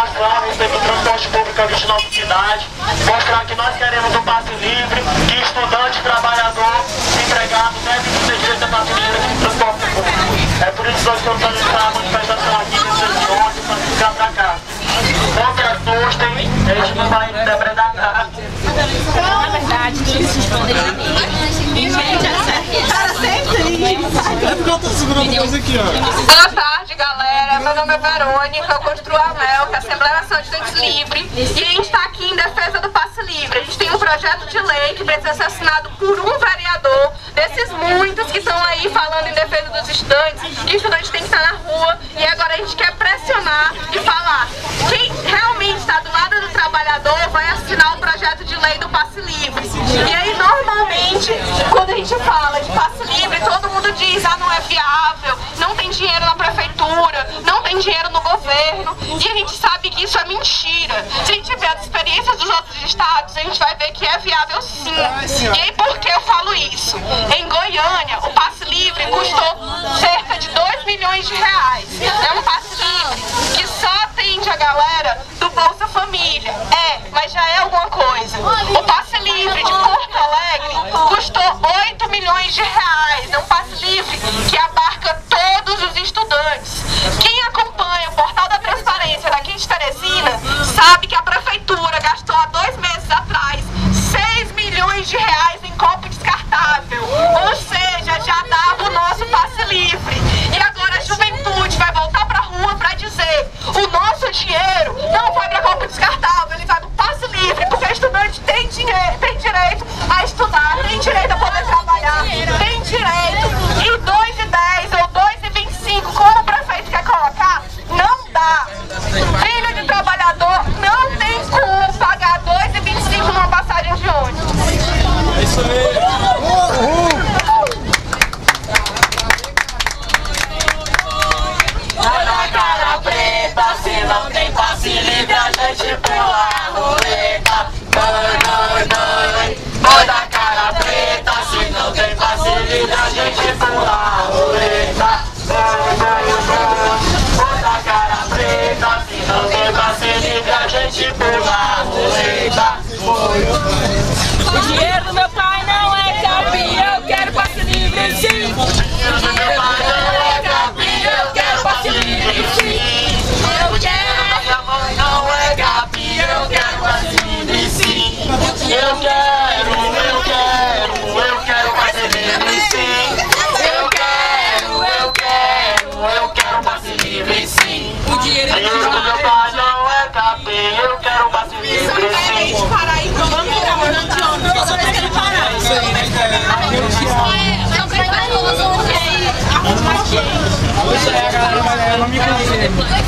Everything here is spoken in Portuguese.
população receber o transporte público aqui de nossa cidade, mostrar que nós queremos um passe livre, que estudante, trabalhador, empregado deve ter direito a passe livre de transporte público. É por isso que nós estamos fazendo essa manifestação aqui nesse de ônibus para ficar para cá. Não se assustem, a gente não vai depredar nada. Na verdade, esses poderiam cara, sempre é porque eu tô segurando coisa aqui, ó. Boa tarde, galera. Meu nome é Verônica, eu construo a AMEL, que é a Assembleia Nacional de Estudantes Livre. E a gente está aqui em defesa do passe livre. A gente tem um projeto de lei que precisa ser assinado por um vereador, desses muitos que estão aí falando em defesa dos estudantes. E o estudante tem que estar na rua. E agora a gente quer pressionar e falar: quem realmente está do lado do trabalhador vai assinar o projeto de lei do passe livre. E aí, normalmente, quando a gente fala de passe livre, todo mundo diz: ah, não é viável, não tem dinheiro na prefeitura, não tem dinheiro no governo. E a gente sabe que isso é mentira. Se a gente ver as experiências dos outros estados, a gente vai ver que é viável sim. E aí, por que eu falo isso? Em Goiânia, o passe livre custou cerca de 2 milhões de reais. É um passe livre que só atende a galera do Bolsa Família. Mas já é alguma coisa. O passe livre de Porto Alegre custou 8 milhões de reais. É um passe livre que abarca todos os estudantes. Quem acompanha o portal da transparência daqui de Teresina sabe que a prefeitura gastou há 2 meses atrás 6 milhões de reais em copo descartável. Ou seja, já dava o nosso passe livre. E agora a juventude vai voltar pra rua pra dizer: o nosso dinheiro não vai pra copo descartável, ele vai pro passe livre, porque o estudante tem direito a estudar, tem direito a poder trabalhar, tem direito. E 2,10 ou 2,25, como o prefeito quer colocar, não dá. Filho de trabalhador não tem como pagar 2,25 numa passagem de ônibus. É isso aí. Na cara preta, se não tem passe livre, a gente pula a roleta. Vai na cara preta, se não tem passe livre, a gente pula a roleta. Vai na cara preta, se não tem passe livre, a gente pula a roleta. o dinheiro do meu pai não é capim, eu quero passe livre sim. O dinheiro do meu pai não é capim, eu quero passe livre sim. O dinheiro da minha mãe não é capim, eu quero passe livre sim. Eu quero passe livre sim. Eu quero passe livre sim. O dinheiro do meu pai não é capim, eu quero passe livre sim. Pois é, a galera não me conhece.